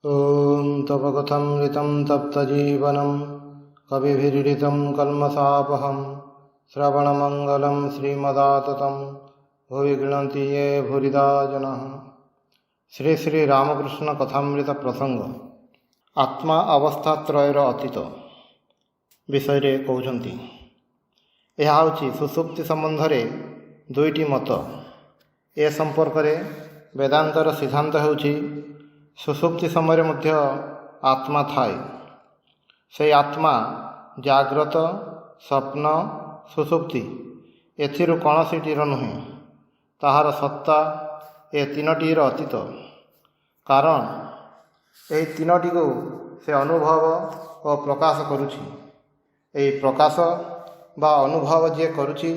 ॐ तपकथमृतं तप्तजीवनं कविभिरीडितं कल्मषापहं श्रवणमङ्गलं श्रीमदाततं भुवि गृह्णन्ति ये भूरिदा जनः। श्री श्री रामकृष्ण कथामृत प्रसंग आत्मा अवस्थात्रयर अतीत विषय कहते। यह हूँ सुसुप्ति संबंध में दुईटी मत। ए संपर्क में वेदांतर सिद्धांत होउछि सुसुप्ति समय मध्य आत्मा थाए। से आत्मा जाग्रत स्वप्न सुसुप्ति एथिरु कौनसीटीर नुहे, ताहार सत्ता ए तीनोटीर अतीत। कारण यही तीनोटी को से अनुभव और प्रकाश करुछि। यही प्रकाश बा अनुभव जे करुछि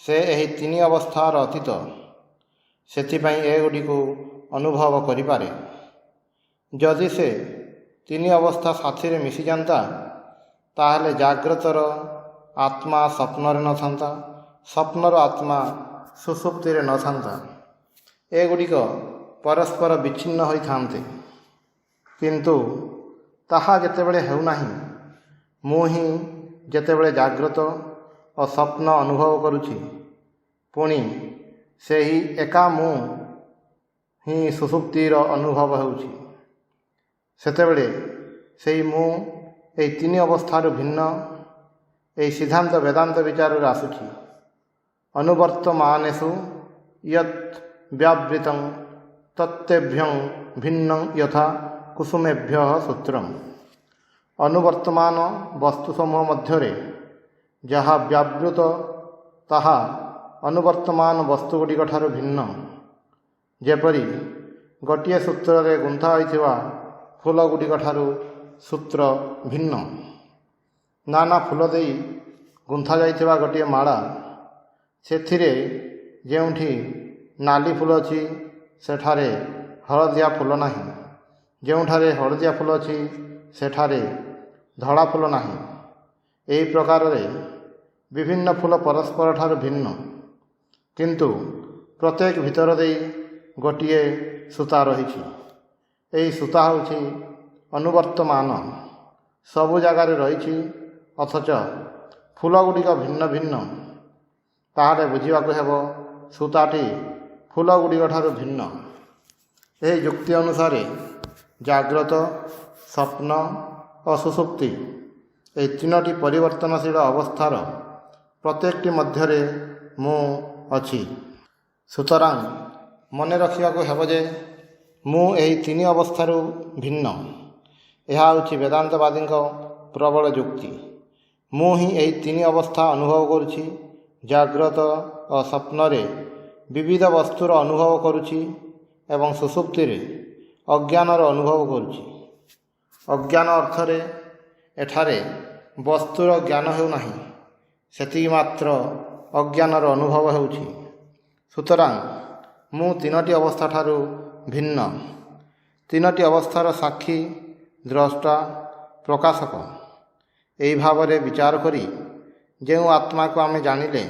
से यही तीन अवस्थार अतीत। सेथिपाई एगुड़ी को अनुभव करिपारे। जदि से तीन अवस्था साथी रे मिसी जाता ताहले जाग्रतर आत्मा स्वप्न न था, स्वप्नर आत्मा सुसुप्ति रे न था। एगुड़िक परस्पर विच्छिन्न होई थांते। किंतु ताहा जेतेबेले हेउनाही, मु ही जेतेबेले जाग्रत और स्वप्न अनुभव करुछि, पुणी से ही एका मु ही सुसुप्तिर अनुभव होउछि। सेतेबेले सेई मु एई तीन अवस्थार भिन्न एई सिद्धांत वेदांत विचार आसुछि। अनुवर्तमानेषु यत् व्यावृतं तत्तेभ्यं भिन्नं यथा कुसुमेभ्यः सूत्रम्। अनुवर्तमान वस्तु समूह मध्य जहाँ व्यावृत ताहा अनुवर्तमान वस्तुगुड़िक ठारू भिन्न। जेपरी गोटे सूत्र रे गुंथा होइथिबा फूल गुड़िक ठारू सूत्र भिन्न। नाना फूल देई गुंथा जाइथिबा गोटे माला, सेथिरे जेउठी नाली फूल अछि सेठारे हलदिया फूल नाही, जेउठारे हलदिया फूल अछि सेठारे धड़ा फूल नाही। एही प्रकार रे विभिन्न फूल परस्पर ठारू भिन्न, किंतु प्रत्येक भितर देई गोटिए सूता रही। यही सूता होछि अनुवर्तमान, सबु जगार रही, अथच फूल गुड़िक भिन्न भिन्न। ताहारे बुझिबाकु हेबो सूताटी फूल गुड़िक ठारू भिन्न। यही युक्ति अनुसार जाग्रत स्वप्न और सुसुप्ति ये तीनोटी परिवर्तनशील अवस्थार प्रत्येकटी मध्यरे मु अछि। सुतरां मने रखिबाकु हेबो जे मु एही तीन अवस्थारू भिन्न। यह हूँ वेदांतवादी प्रबल युक्ति। मु ही एही तीन अवस्था अनुभव करुछि। जाग्रत और स्वप्न रे विविध वस्तुर अनुभव करुछि एवं सुसुप्ति रे अज्ञानर अनुभव करुछि। अज्ञान अर्थरे एठारे वस्तुर ज्ञान हेउ नाही, सेतिकी मात्र अज्ञानर अनुभव हेउछि। सुतरां मु तीनोटी अवस्था ठारू भिन्न। तीनोटी अवस्थार साक्षी द्रष्टा प्रकाशक। एही भावरे विचार करी जो आत्मा को आमे जानिले,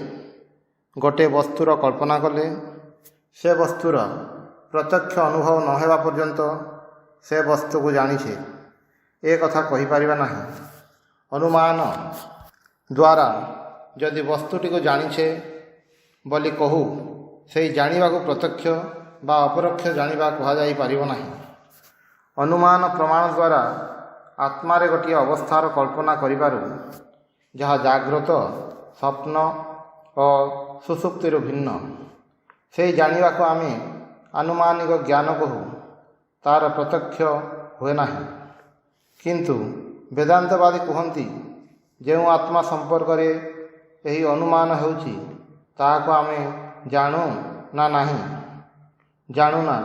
गोटे वस्तुर कल्पना कले, से वस्तुर प्रत्यक्ष अनुभव न हेबा पर्यंत से वस्तु को जानिछे ए कथा कहि परिबा नाही। अनुमान द्वारा जदि वस्तुटी को जानिछे बोली कहू, से जानिबा को प्रत्यक्ष बा अपरोक्ष जानिबा कहा जाई परिबो नाही। अनुमान प्रमाण द्वारा आत्मारे गोटे अवस्थार कल्पना करिबारु, जहाँ जाग्रत स्वप्न और सुसुप्तिर भिन्न। से जानिबा को आमे आनुमानिक ज्ञान कहू, तार प्रत्यक्ष हुए नाही। किंतु वेदांतवादी कहती जो आत्मा संपर्क रे यही अनुमान होउछि ताहाको आमे जानू ना नाही, जानू ना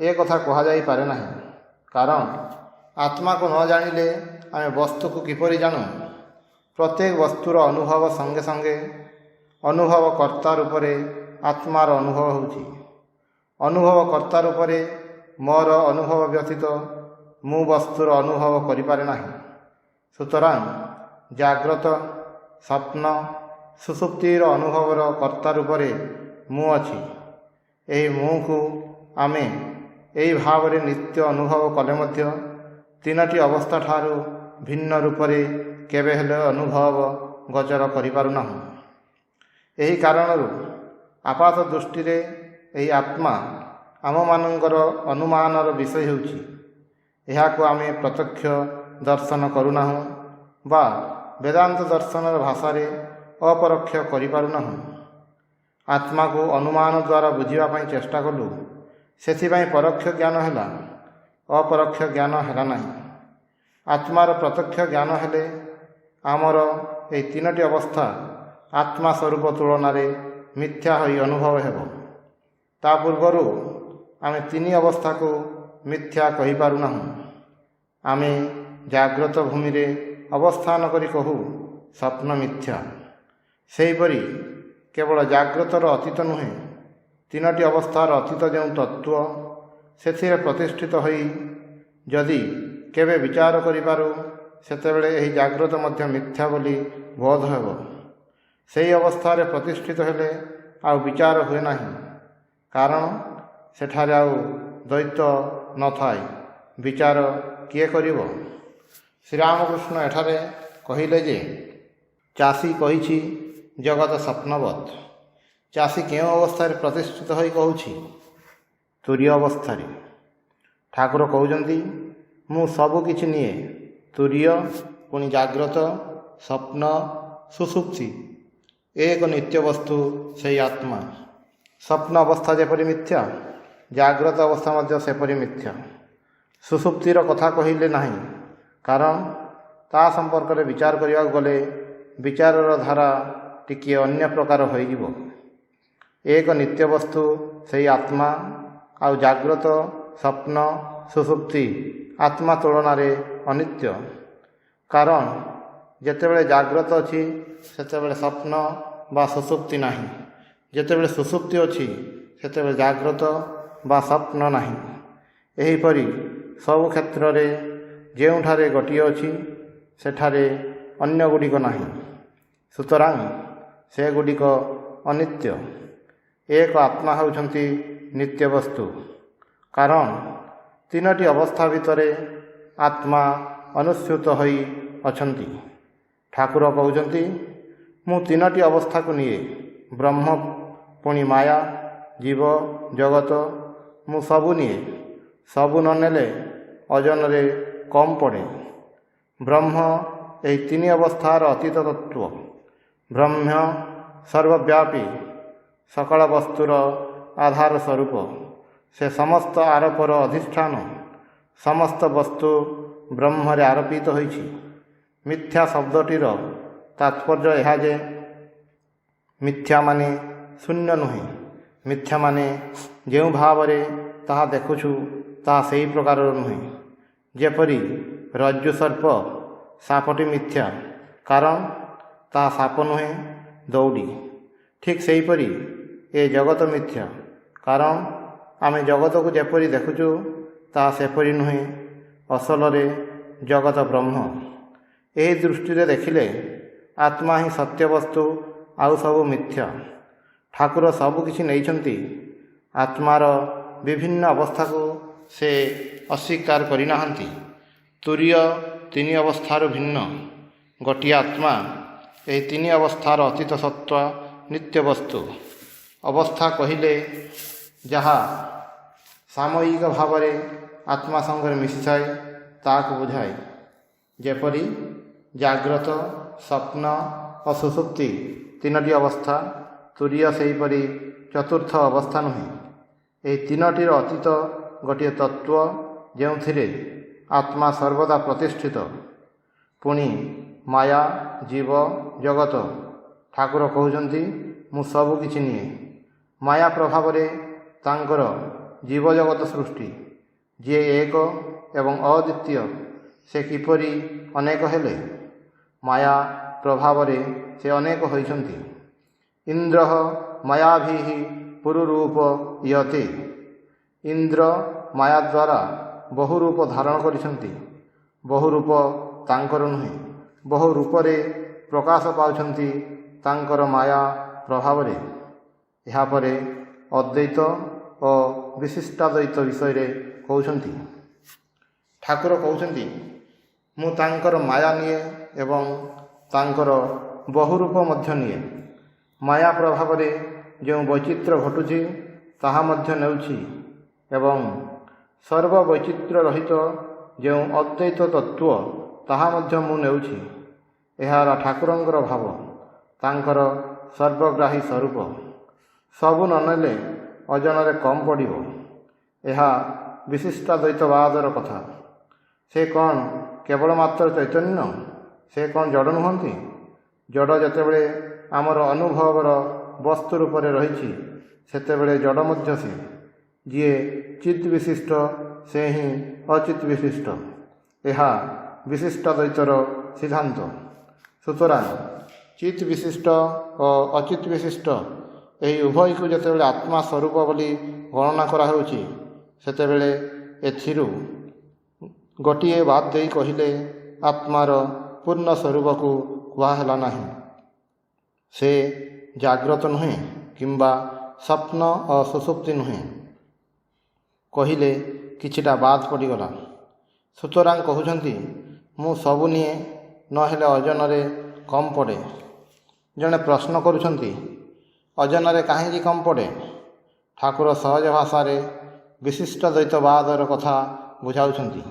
ए कथा कहा जाई पारे नाही। कारण आत्मा को न जानिले आमे वस्तु को किपरि जानू। प्रत्येक वस्तुर अनुभव संगे संगे अनुभव कर्ता रूपरे आत्मार अनुभव होउछि। अनुभव कर्ता रूपरे मोर अनुभव व्यतीत मु वस्तुर अनुभव करिपारे नाही। सुतरां जाग्रत स्वप्न सुसुप्तिर अनुभवर कर्ता रूपरे मु अछि। एही मु को आमे ଏହି ଭାବରେ ନିତ୍ୟ ଅନୁଭବ କଲେ ମଧ୍ୟ ତିନୋଟି ଅବସ୍ଥା ଠାରୁ ଭିନ୍ନ ରୂପରେ କେବେ ହେଲେ ଅନୁଭବ ଗୋଚର କରିପାରୁନାହୁଁ। ଏହି କାରଣରୁ ଆପାତ ଦୃଷ୍ଟିରେ ଏହି ଆତ୍ମା ଆମମାନଙ୍କର ଅନୁମାନର ବିଷୟ ହେଉଛି। ଏହାକୁ ଆମେ ପ୍ରତ୍ୟକ୍ଷ ଦର୍ଶନ କରୁନାହୁଁ ବା ବେଦାନ୍ତ ଦର୍ଶନର ଭାଷାରେ ଅପରୋକ୍ଷ କରିପାରୁନାହୁଁ। ଆତ୍ମାକୁ ଅନୁମାନ ଦ୍ୱାରା ବୁଝିବା ପାଇଁ ଚେଷ୍ଟା କଲୁ, ସେଥିପାଇଁ ପରୋକ୍ଷ ଜ୍ଞାନ ହେଲା, ଅପରୋକ୍ଷ ଜ୍ଞାନ ହେଲା ନାହିଁ। ଆତ୍ମାର ପ୍ରତ୍ୟକ୍ଷ ଜ୍ଞାନ ହେଲେ ଆମର ଏହି ତିନୋଟି ଅବସ୍ଥା ଆତ୍ମା ସ୍ୱରୂପ ତୁଳନାରେ ମିଥ୍ୟା ହୋଇ ଅନୁଭବ ହେବ। ତା ପୂର୍ବରୁ ଆମେ ତିନି ଅବସ୍ଥାକୁ ମିଥ୍ୟା କହିପାରୁନାହୁଁ। ଆମେ ଜାଗ୍ରତ ଭୂମିରେ ଅବସ୍ଥାନ କରି କହୁ ସ୍ୱପ୍ନ ମିଥ୍ୟା। ସେହିପରି କେବଳ ଜାଗ୍ରତର ଅତୀତ ନୁହେଁ, ତିନୋଟି ଅବସ୍ଥାର ଅତୀତ ଯେଉଁ ତତ୍ତ୍ୱ ସେଥିରେ ପ୍ରତିଷ୍ଠିତ ହୋଇ ଯଦି କେବେ ବିଚାର କରିପାରୁ, ସେତେବେଳେ ଏହି ଜାଗ୍ରତ ମଧ୍ୟ ମିଥ୍ୟା ବୋଲି ବୋଧ ହେବ। ସେହି ଅବସ୍ଥାରେ ପ୍ରତିଷ୍ଠିତ ହେଲେ ଆଉ ବିଚାର ହୁଏ ନାହିଁ, କାରଣ ସେଠାରେ ଆଉ ଦ୍ୱୈତ ନଥାଏ। ବିଚାର କିଏ କରିବ? ଶ୍ରୀରାମକୃଷ୍ଣ ଏଠାରେ କହିଲେ ଯେ ଚାଷୀ କହିଛି ଜଗତ ସ୍ୱପ୍ନବତ୍। ଚାଷୀ କେଉଁ ଅବସ୍ଥାରେ ପ୍ରତିଷ୍ଠିତ ହୋଇ କହୁଛି? ତୁରୀୟ ଅବସ୍ଥାରେ। ଠାକୁର କହୁଛନ୍ତି ମୁଁ ସବୁ କିଛି ନିଏ, ତୁରୀୟ, ପୁଣି ଜାଗ୍ରତ, ସ୍ୱପ୍ନ, ସୁଷୁପ୍ତି। ଏକ ନିତ୍ୟ ବସ୍ତୁ ସେହି ଆତ୍ମା। ସ୍ୱପ୍ନ ଅବସ୍ଥା ଯେପରି ମିଥ୍ୟା, ଜାଗ୍ରତ ଅବସ୍ଥା ମଧ୍ୟ ସେପରି ମିଥ୍ୟା। ସୁଷୁପ୍ତିର କଥା କହିଲେ ନାହିଁ, କାରଣ ତା ସମ୍ପର୍କରେ ବିଚାର କରିବାକୁ ଗଲେ ବିଚାରର ଧାରା ଟିକିଏ ଅନ୍ୟ ପ୍ରକାର ହୋଇଯିବ। ଏକ ନିତ୍ୟ ବସ୍ତୁ ସେହି ଆତ୍ମା, ଆଉ ଜାଗ୍ରତ, ସ୍ୱପ୍ନ, ସୁଷୁପ୍ତି ଆତ୍ମା ତୁଳନାରେ ଅନିତ୍ୟ। କାରଣ ଯେତେବେଳେ ଜାଗ୍ରତ ଅଛି ସେତେବେଳେ ସ୍ୱପ୍ନ ବା ସୁଷୁପ୍ତି ନାହିଁ, ଯେତେବେଳେ ସୁଷୁପ୍ତି ଅଛି ସେତେବେଳେ ଜାଗ୍ରତ ବା ସ୍ୱପ୍ନ ନାହିଁ। ଏହିପରି ସବୁ କ୍ଷେତ୍ରରେ ଯେଉଁଠାରେ ଗୋଟିଏ ଅଛି ସେଠାରେ ଅନ୍ୟ ଗୁଡ଼ିକ ନାହିଁ। ସୁତରାଂ ସେଗୁଡ଼ିକ ଅନିତ୍ୟ। ଏକ ଆତ୍ମା ହେଉଛନ୍ତି ନିତ୍ୟ ବସ୍ତୁ। କାରଣ ତିନୋଟି ଅବସ୍ଥା ଭିତରେ ଆତ୍ମା ଅନୁସ୍ୟୁତ ହୋଇ ଅଛନ୍ତି। ଠାକୁର କହୁଛନ୍ତି ମୁଁ ତିନୋଟି ଅବସ୍ଥାକୁ ନିଏ, ବ୍ରହ୍ମ, ପୁଣି ମାୟା, ଜୀବ, ଜଗତ। ମୁଁ ସବୁ ନିଏ। ସବୁ ନ ନେଲେ ଓଜନରେ କମ୍ ପଡ଼େ। ବ୍ରହ୍ମ ଏହି ତିନି ଅବସ୍ଥାର ଅତୀତ ତତ୍ତ୍ୱ। ବ୍ରହ୍ମ ସର୍ବବ୍ୟାପୀ, ସକଳ ବସ୍ତୁର ଆଧାର ସ୍ୱରୂପ। ସେ ସମସ୍ତ ଆରୋପର ଅଧିଷ୍ଠାନ। ସମସ୍ତ ବସ୍ତୁ ବ୍ରହ୍ମରେ ଆରୋପିତ ହୋଇଛି। ମିଥ୍ୟା ଶବ୍ଦଟିର ତାତ୍ପର୍ଯ୍ୟ ଏହା ଯେ ମିଥ୍ୟା ମାନେ ଶୂନ୍ୟ ନୁହେଁ। ମିଥ୍ୟା ମାନେ ଯେଉଁ ଭାବରେ ତାହା ଦେଖୁଛୁ ତାହା ସେହି ପ୍ରକାରର ନୁହେଁ। ଯେପରି ରଜ୍ଜୁ ସର୍ପ, ସାପଟି ମିଥ୍ୟା, କାରଣ ତାହା ସାପ ନୁହେଁ, ଦଉଡ଼ି। ଠିକ୍ ସେହିପରି ଏ ଜଗତ ମିଥ୍ୟା, କାରଣ ଆମେ ଜଗତକୁ ଯେପରି ଦେଖୁଛୁ ତାହା ସେପରି ନୁହେଁ। ଅସଲରେ ଜଗତ ବ୍ରହ୍ମ। ଏହି ଦୃଷ୍ଟିରେ ଦେଖିଲେ ଆତ୍ମା ହିଁ ସତ୍ୟ ବସ୍ତୁ, ଆଉ ସବୁ ମିଥ୍ୟା। ଠାକୁର ସବୁ କିଛି ନେଇଛନ୍ତି। ଆତ୍ମାର ବିଭିନ୍ନ ଅବସ୍ଥାକୁ ସେ ଅସ୍ୱୀକାର କରିନାହାନ୍ତି। ତୁରୀୟ ତିନି ଅବସ୍ଥାରୁ ଭିନ୍ନ ଗୋଟିଏ ଆତ୍ମା। ଏହି ତିନି ଅବସ୍ଥାର ଅତୀତ ସତ୍ତ୍ୱ ନିତ୍ୟ ବସ୍ତୁ। ଅବସ୍ଥା କହିଲେ ଯାହା ସାମୟିକ ଭାବରେ ଆତ୍ମା ସଙ୍ଗରେ ମିଶିଥାଏ ତାହାକୁ ବୁଝାଏ। ଯେପରି ଜାଗ୍ରତ, ସ୍ୱପ୍ନ ଓ ସୁଷୁପ୍ତି ତିନୋଟି ଅବସ୍ଥା, ତୁରୀୟ ସେହିପରି ଚତୁର୍ଥ ଅବସ୍ଥା ନୁହେଁ। ଏହି ତିନୋଟିର ଅତୀତ ଗୋଟିଏ ତତ୍ତ୍ୱ, ଯେଉଁଥିରେ ଆତ୍ମା ସର୍ବଦା ପ୍ରତିଷ୍ଠିତ। ପୁଣି ମାୟା, ଜୀବ, ଜଗତ। ଠାକୁର କହୁଛନ୍ତି ମୁଁ ସବୁ କିଛି ନିଏ। ମାୟା ପ୍ରଭାବରେ ତାଙ୍କର ଜୀବଜଗତ ସୃଷ୍ଟି। ଯିଏ ଏକ ଏବଂ ଅଦ୍ୱିତୀୟ, ସେ କିପରି ଅନେକ ହେଲେ? ମାୟା ପ୍ରଭାବରେ ସେ ଅନେକ ହୋଇଛନ୍ତି। ଇନ୍ଦ୍ର ମାୟାଭିଃ ପୁରୁରୂପ ଇୟତେ। ଇନ୍ଦ୍ର ମାୟା ଦ୍ୱାରା ବହୁ ରୂପ ଧାରଣ କରିଛନ୍ତି। ବହୁ ରୂପ ତାଙ୍କର ନୁହେଁ, ବହୁ ରୂପରେ ପ୍ରକାଶ ପାଉଛନ୍ତି ତାଙ୍କର ମାୟା ପ୍ରଭାବରେ। ଏହାପରେ ଅଦ୍ୱୈତ ଓ ବିଶିଷ୍ଟାଦ୍ୱୈତ ବିଷୟରେ କହୁଛନ୍ତି। ଠାକୁର କହୁଛନ୍ତି ମୁଁ ତାଙ୍କର ମାୟା ନିଏ ଏବଂ ତାଙ୍କର ବହୁରୂପ ମଧ୍ୟ ନିଏ। ମାୟା ପ୍ରଭାବରେ ଯେଉଁ ବୈଚିତ୍ର୍ୟ ଘଟୁଛି ତାହା ମଧ୍ୟ ନେଉଛି ଏବଂ ସର୍ବବୈଚିତ୍ର୍ୟ ରହିତ ଯେଉଁ ଅଦ୍ୱୈତ ତତ୍ତ୍ୱ ତାହା ମଧ୍ୟ ମୁଁ ନେଉଛି। ଏହା ହେଲା ଠାକୁରଙ୍କର ଭାବ, ତାଙ୍କର ସର୍ବଗ୍ରାହୀ ସ୍ୱରୂପ। ସବୁ ନ ନେଲେ ଓଜନରେ କମ୍ ପଡ଼ିବ। ଏହା ବିଶିଷ୍ଟାଦ୍ୱୈତବାଦର କଥା। ସେ କ'ଣ କେବଳ ମାତ୍ର ଚୈତନ୍ୟ? ସେ କ'ଣ ଜଡ଼ ନୁହନ୍ତି? ଜଡ଼ ଯେତେବେଳେ ଆମର ଅନୁଭବର ବସ୍ତୁ ରୂପରେ ରହିଛି ସେତେବେଳେ ଜଡ଼ ମଧ୍ୟ ସେ। ଯିଏ ଚିତ୍ ବିଶିଷ୍ଟ ସେ ହିଁ ଅଚିତ୍ ବିଶିଷ୍ଟ। ଏହା ବିଶିଷ୍ଟାଦ୍ୱୈତର ସିଦ୍ଧାନ୍ତ। ସୁତରାଂ ଚିତ୍ ବିଶିଷ୍ଟ ଓ ଅଚିତ୍ ବିଶିଷ୍ଟ ଏହି ଉଭୟକୁ ଯେତେବେଳେ ଆତ୍ମା ସ୍ୱରୂପ ବୋଲି ଗଣନା କରାହେଉଛି ସେତେବେଳେ ଏଥିରୁ ଗୋଟିଏ ବାଦ ଦେଇ କହିଲେ ଆତ୍ମାର ପୂର୍ଣ୍ଣ ସ୍ୱରୂପକୁ କୁହାହେଲା ନାହିଁ। ସେ ଜାଗ୍ରତ ନୁହେଁ କିମ୍ବା ସ୍ୱପ୍ନ ଓ ସୁଷୁପ୍ତି ନୁହେଁ କହିଲେ କିଛିଟା ବାଦ ପଡ଼ିଗଲା। ସୁତରାଂ କହୁଛନ୍ତି ମୁଁ ସବୁ ନିଏ, ନହେଲେ ଓଜନରେ କମ୍ ପଡ଼େ। ଜଣେ ପ୍ରଶ୍ନ କରୁଛନ୍ତି ଓଜନରେ କାହିଁକି କମ୍ ପଡ଼େ? ଠାକୁର ସହଜ ଭାଷାରେ ବିଶିଷ୍ଟାଦ୍ୱୈତବାଦର କଥା ବୁଝାଉଛନ୍ତି।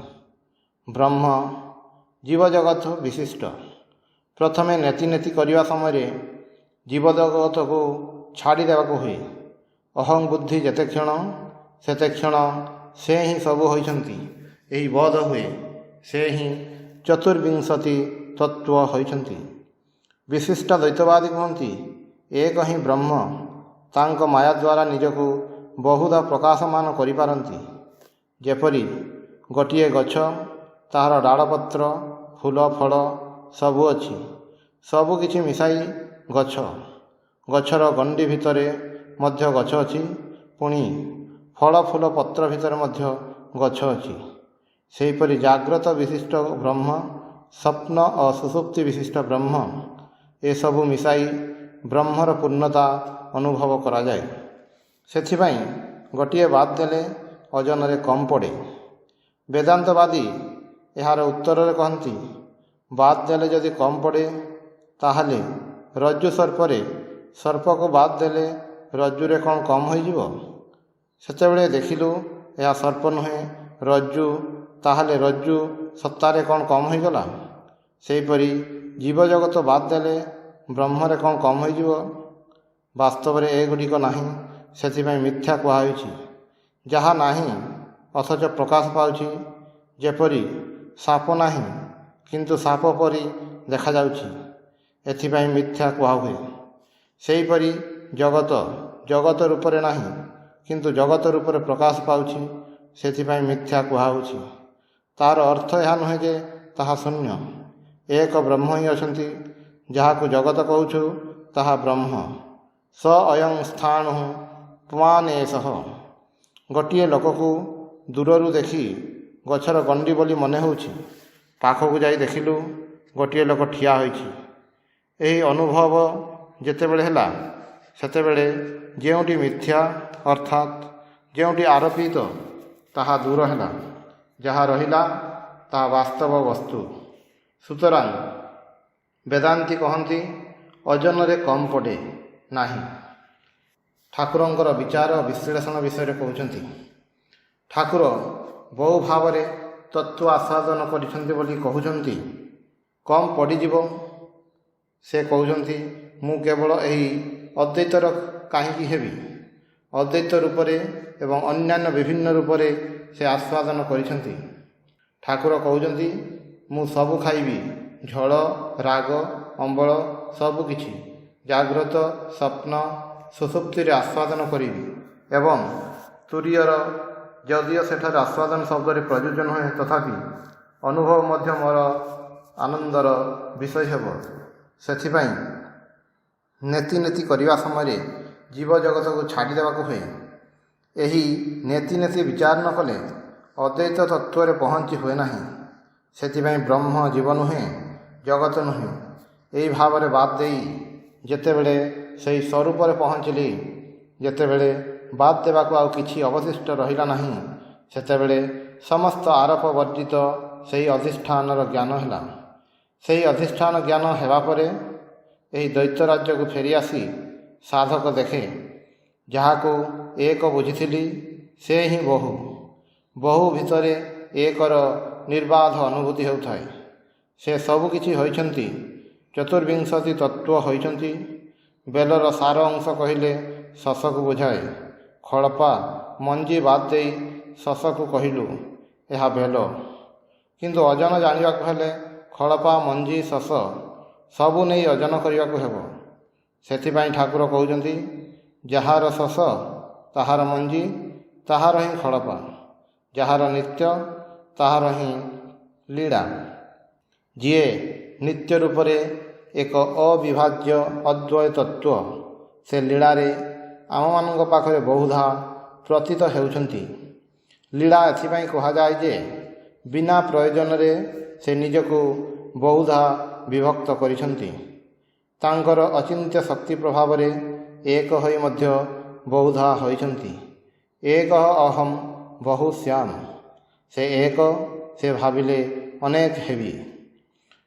ବ୍ରହ୍ମ ଜୀବଜଗତ ବିଶିଷ୍ଟ। ପ୍ରଥମେ ନେତି ନେତି କରିବା ସମୟରେ ଜୀବଜଗତକୁ ଛାଡ଼ି ଦେବାକୁ ହୁଏ। ଅହଂ ବୁଦ୍ଧି ଯେତେ କ୍ଷଣ ସେତେ କ୍ଷଣ ସେ ହିଁ ସବୁ ହୋଇଛନ୍ତି ଏହି ବୋଧ ହୁଏ। ସେ ହିଁ ଚତୁର୍ବିଂଶତି ତତ୍ତ୍ୱ ହୋଇଛନ୍ତି। ବିଶିଷ୍ଟାଦ୍ୱୈତବାଦୀ କୁହନ୍ତି ଏକ ହିଁ ବ୍ରହ୍ମ ତାଙ୍କ ମାୟା ଦ୍ୱାରା ନିଜକୁ ବହୁଧା ପ୍ରକାଶମାନ କରିପାରନ୍ତି। ଯେପରି ଗୋଟିଏ ଗଛ, ତାହାର ଡାଳପତ୍ର, ଫୁଲ, ଫଳ ସବୁ ଅଛି। ସବୁ କିଛି ମିଶାଇ ଗଛ। ଗଛର ଗଣ୍ଡି ଭିତରେ ମଧ୍ୟ ଗଛ ଅଛି। ପୁଣି ଫଳ, ଫୁଲ, ପତ୍ର ଭିତରେ ମଧ୍ୟ ଗଛ ଅଛି। ସେହିପରି ଜାଗ୍ରତ ବିଶିଷ୍ଟ ବ୍ରହ୍ମ, ସ୍ୱପ୍ନ ଓ ସୁଷୁପ୍ତି ବିଶିଷ୍ଟ ବ୍ରହ୍ମ ଏସବୁ ମିଶାଇ ବ୍ରହ୍ମର ପୂର୍ଣ୍ଣତା ଅନୁଭବ କରାଯାଏ। ସେଥିପାଇଁ ଗୋଟିଏ ବାଦ ଦେଲେ ଓଜନରେ କମ୍ ପଡ଼େ। ବେଦାନ୍ତବାଦୀ ଏହାର ଉତ୍ତରରେ କହନ୍ତି ବାଦ ଦେଲେ ଯଦି କମ୍ ପଡ଼େ ତାହେଲେ ରଜ୍ଜୁ ସର୍ପରେ ସର୍ପକୁ ବାଦ ଦେଲେ ରଜ୍ଜୁରେ କ'ଣ କମ୍ ହୋଇଯିବ? ସେତେବେଳେ ଦେଖିଲୁ ଏହା ସର୍ପ ନୁହେଁ ରଜ୍ଜୁ, ତାହେଲେ ରଜ୍ଜୁ ସତ୍ତାରେ କ'ଣ କମ୍ ହୋଇଗଲା? ସେହିପରି ଜୀବଜଗତ ବାଦ ଦେଲେ ବ୍ରହ୍ମରେ କ'ଣ କମ୍ ହୋଇଯିବ? ବାସ୍ତବରେ ଏଗୁଡ଼ିକ ନାହିଁ, ସେଥିପାଇଁ ମିଥ୍ୟା କୁହାହେଉଛି। ଯାହା ନାହିଁ ଅଥଚ ପ୍ରକାଶ ପାଉଛି, ଯେପରି ସାପ ନାହିଁ କିନ୍ତୁ ସାପ ପରି ଦେଖାଯାଉଛି, ଏଥିପାଇଁ ମିଥ୍ୟା କୁହାହୁଏ। ସେହିପରି ଜଗତ ଜଗତ ରୂପରେ ନାହିଁ କିନ୍ତୁ ଜଗତ ରୂପରେ ପ୍ରକାଶ ପାଉଛି, ସେଥିପାଇଁ ମିଥ୍ୟା କୁହାହେଉଛି। ତାହାର ଅର୍ଥ ଏହା ନୁହେଁ ଯେ ତାହା ଶୂନ୍ୟ। ଏକ ବ୍ରହ୍ମ ହିଁ ଅଛନ୍ତି। ଯାହାକୁ ଜଗତ କହୁଛୁ ତାହା ବ୍ରହ୍ମ। ସ ଅୟଂ ସ୍ଥାଣୁ ପୁମାନ୍ ଏଷଃ। ଗୋଟିଏ ଲୋକକୁ ଦୂରରୁ ଦେଖି ଗଛର ଗଣ୍ଡି ବୋଲି ମନେ ହେଉଛି। ପାଖକୁ ଯାଇ ଦେଖିଲୁ ଗୋଟିଏ ଲୋକ ଠିଆ ହୋଇଛି। ଏହି ଅନୁଭବ ଯେତେବେଳେ ହେଲା ସେତେବେଳେ ଯେଉଁଠି ମିଥ୍ୟା ଅର୍ଥାତ୍ ଯେଉଁଠି ଆରୋପିତ ତାହା ଦୂର ହେଲା, ଯାହା ରହିଲା ତାହା ବାସ୍ତବ ବସ୍ତୁ। ସୁତରାଂ ବେଦାନ୍ତୀ କହନ୍ତି ଓଜନରେ କମ୍ ପଡ଼େ ନାହିଁ। ଠାକୁରଙ୍କର ବିଚାର ବିଶ୍ଳେଷଣ ବିଷୟରେ କହୁଛନ୍ତି। ଠାକୁର ବହୁ ଭାବରେ ତତ୍ତ୍ୱ ଆସ୍ୱାଦନ କରିଛନ୍ତି ବୋଲି କହୁଛନ୍ତି କମ୍ ପଡ଼ିଯିବ। ସେ କହୁଛନ୍ତି ମୁଁ କେବଳ ଏହି ଅଦ୍ୱୈତର କାହିଁକି ହେବି? ଅଦ୍ୱୈତ ରୂପରେ ଏବଂ ଅନ୍ୟାନ୍ୟ ବିଭିନ୍ନ ରୂପରେ ସେ ଆସ୍ୱାଦନ କରିଛନ୍ତି। ଠାକୁର କହୁଛନ୍ତି ମୁଁ ସବୁ ଖାଇବି, ଝଳ, ରାଗ, ଅମ୍ବଳ ସବୁ କିଛି ଜାଗ୍ରତ, ସ୍ୱପ୍ନ, ସୁଷୁପ୍ତିରେ ଆସ୍ୱାଦନ କରିବି ଏବଂ ତୁରୀୟର ଯଦିଓ ସେଠାରେ ଆସ୍ୱାଦନ ଶବ୍ଦରେ ପ୍ରଯୁଜ୍ୟ ନୁହେଁ ତଥାପି ଅନୁଭବ ମଧ୍ୟ ମୋର ଆନନ୍ଦର ବିଷୟ ହେବ। ସେଥିପାଇଁ ନେତି ନେତି କରିବା ସମୟରେ ଜୀବଜଗତକୁ ଛାଡ଼ି ଦେବାକୁ ହୁଏ। ଏହି ନେତି ନେତି ବିଚାର ନ କଲେ ଅଦ୍ୱୈତ ତତ୍ତ୍ୱରେ ପହଞ୍ଚି ହୁଏ ନାହିଁ। ସେଥିପାଇଁ ବ୍ରହ୍ମ ଜୀବ ନୁହେଁ, ଜଗତ ନୁହେଁ ଏହି ଭାବରେ ବାଦ ଦେଇ ଯେତେବେଳେ ସେହି ସ୍ୱରୂପରେ ପହଞ୍ଚିଲି, ଯେତେବେଳେ ବାଦ ଦେବାକୁ ଆଉ କିଛି ଅବଶିଷ୍ଟ ରହିଲା ନାହିଁ, ସେତେବେଳେ ସମସ୍ତ ଆରୋପ ବର୍ଜିତ ସେହି ଅଧିଷ୍ଠାନର ଜ୍ଞାନ ହେଲା। ସେହି ଅଧିଷ୍ଠାନ ଜ୍ଞାନ ହେବା ପରେ ଏହି ଦୈତ୍ୟ ରାଜ୍ୟକୁ ଫେରିଆସି ସାଧକ ଦେଖେ, ଯାହାକୁ ଏକ ବୁଝିଥିଲି ସେ ହିଁ ବହୁ। ବହୁ ଭିତରେ ଏକର ନିର୍ବାଧ ଅନୁଭୂତି ହେଉଥାଏ। ସେ ସବୁକିଛି ହୋଇଛନ୍ତି, ଚତୁର୍ବିଂଶତି ତତ୍ତ୍ୱ ହୋଇଛନ୍ତି। ବେଲର ସାର ଅଂଶ କହିଲେ ଶଶକୁ ବୁଝାଏ। ଖଳପା ମଞ୍ଜି ବାଦ ଦେଇ ଶଶକୁ କହିଲୁ, ଏହା ବେଲ। କିନ୍ତୁ ଓଜନ ଜାଣିବାକୁ ହେଲେ ଖଳପା ମଞ୍ଜି ଶଶ ସବୁ ନେଇ ଓଜନ କରିବାକୁ ହେବ। ସେଥିପାଇଁ ଠାକୁର କହୁଛନ୍ତି, ଯାହାର ଶଶ ତାହାର ମଞ୍ଜି, ତାହାର ହିଁ ଖଳପା। ଯାହାର ନିତ୍ୟ ତାହାର ହିଁ ଲୀଳା। ଯିଏ ନିତ୍ୟ ରୂପରେ ଏକ ଅବିଭାଜ୍ୟ ଅଦ୍ୱୟ ତତ୍ତ୍ୱ, ସେ ଲୀଳାରେ ଆମମାନଙ୍କ ପାଖରେ ବହୁଧା ପ୍ରତୀତ ହେଉଛନ୍ତି। ଲୀଳା ଏଥିପାଇଁ କୁହାଯାଏ ଯେ ବିନା ପ୍ରୟୋଜନରେ ସେ ନିଜକୁ ବହୁଧା ବିଭକ୍ତ କରିଛନ୍ତି। ତାଙ୍କର ଅଚିନ୍ତ୍ୟ ଶକ୍ତି ପ୍ରଭାବରେ ଏକ ହୋଇ ମଧ୍ୟ ବହୁଧା ହୋଇଛନ୍ତି। ଏକ ଅହଂ ବହୁ ଶ୍ୟାମ। ସେ ଏକ, ସେ ଭାବିଲେ ଅନେକ ହେବି।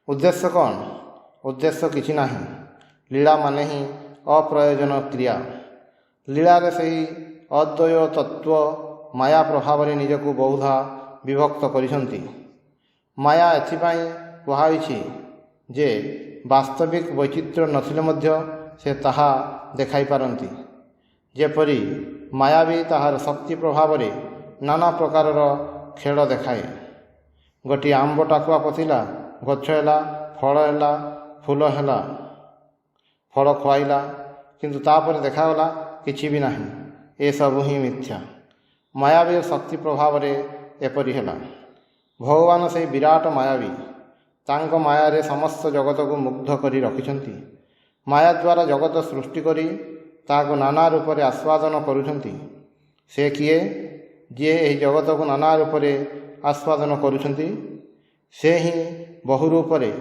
ଉଦ୍ଦେଶ୍ୟ କ'ଣ? ଉଦ୍ଦେଶ୍ୟ କିଛି ନାହିଁ। ଲୀଳା ମାନେ ହିଁ ଅପ୍ରୟୋଜନ କ୍ରିୟା। ଲୀଳାରେ ସେହି ଅଦ୍ୱୟ ତତ୍ତ୍ୱ ମାୟା ପ୍ରଭାବରେ ନିଜକୁ ବହୁଧା ବିଭକ୍ତ କରିଛନ୍ତି। ମାୟା ଏଥିପାଇଁ କୁହାଯାଇଛି ଯେ ବାସ୍ତବିକ ବୈଚିତ୍ର୍ୟ ନଥିଲେ ମଧ୍ୟ ସେ ତାହା ଦେଖାଇ ପାରନ୍ତି। ଯେପରି ମାୟାବୀ ତାହାର ଶକ୍ତି ପ୍ରଭାବରେ ନାନା ପ୍ରକାରର ଖେଳ ଦେଖାଏ। ଗୋଟିଏ ଆମ୍ବ ଟାକୁଆ ପୋତିଲା, ଗଛ ହେଲା, ଫଳ ହେଲା, ଫୁଲ ହେଲା, ଫଳ ଖୁଆଇଲା, କିନ୍ତୁ ତାପରେ ଦେଖାଗଲା କିଛି ବି ନାହିଁ। ଏସବୁ ହିଁ ମିଥ୍ୟା। ମାୟାବୀ ଶକ୍ତି ପ୍ରଭାବରେ ଏପରି ହେଲା। ଭଗବାନ ସେହି ବିରାଟ ମାୟାବୀ। ତାଙ୍କ ମାୟାରେ ସମସ୍ତ ଜଗତକୁ ମୁଗ୍ଧ କରି ରଖିଛନ୍ତି। ମାୟା ଦ୍ୱାରା ଜଗତ ସୃଷ୍ଟି କରି ତାହାକୁ ନାନା ରୂପରେ ଆସ୍ୱାଦନ କରୁଛନ୍ତି। ସେ କିଏ? ଯିଏ ଏହି ଜଗତକୁ ନାନା ରୂପରେ ଆସ୍ୱାଦନ କରୁଛନ୍ତି। ସେ ହିଁ ବହୁ ରୂପରେ,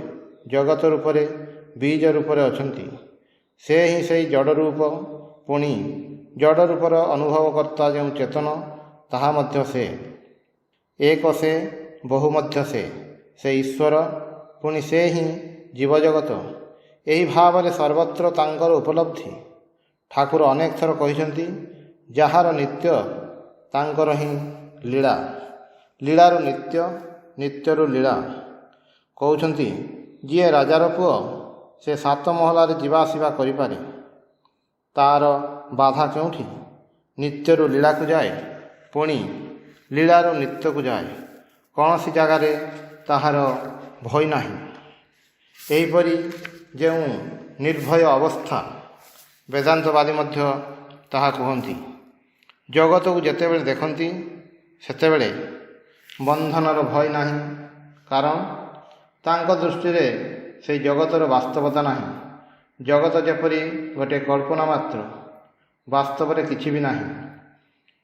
ଜଗତ ରୂପରେ, ବୀଜ ରୂପରେ ଅଛନ୍ତି। ସେ ହିଁ ସେହି ଜଡ଼ ରୂପ। ପୁଣି ଜଡ଼ ରୂପର ଅନୁଭବକର୍ତ୍ତା ଯେଉଁ ଚେତନ, ତାହା ମଧ୍ୟ ସେ। ଏକ ସେ, ବହୁ ମଧ୍ୟ ସେ ଈଶ୍ୱର। ପୁଣି ସେ ହିଁ ଜୀବଜଗତ। ଏହି ଭାବରେ ସର୍ବତ୍ର ତାଙ୍କର ଉପଲବ୍ଧି। ଠାକୁର ଅନେକ ଥର କହିଛନ୍ତି, ଯାହାର ନିତ୍ୟ ତାଙ୍କର ହିଁ ଲୀଳା। ଲୀଳାରୁ ନିତ୍ୟ, ନିତ୍ୟରୁ ଲୀଳା। କହୁଛନ୍ତି, ଯିଏ ରାଜାର ପୁଅ ସେ 7 ମହଲାରେ ଯିବା ଆସିବା କରିପାରେ। ତାର ବାଧା କେଉଁଠି? ନିତ୍ୟରୁ ଲୀଳାକୁ ଯାଏ, ପୁଣି ଲୀଳାରୁ ନିତ୍ୟକୁ ଯାଏ। କୌଣସି ଜାଗାରେ ତାହାର ଭୟ ନାହିଁ। ଏହିପରି ଯେଉଁ ନିର୍ଭୟ ଅବସ୍ଥା, ବେଦାନ୍ତବାଦୀ ମଧ୍ୟ ତାହା କୁହନ୍ତି। ଜଗତକୁ ଯେତେବେଳେ ଦେଖନ୍ତି ସେତେବେଳେ ବନ୍ଧନର ଭୟ ନାହିଁ। କାରଣ ତାଙ୍କ ଦୃଷ୍ଟିରେ ସେହି ଜଗତର ବାସ୍ତବତା ନାହିଁ। ଜଗତ ଯେପରି ଗୋଟିଏ କଳ୍ପନା ମାତ୍ର, ବାସ୍ତବରେ କିଛି ବି ନାହିଁ।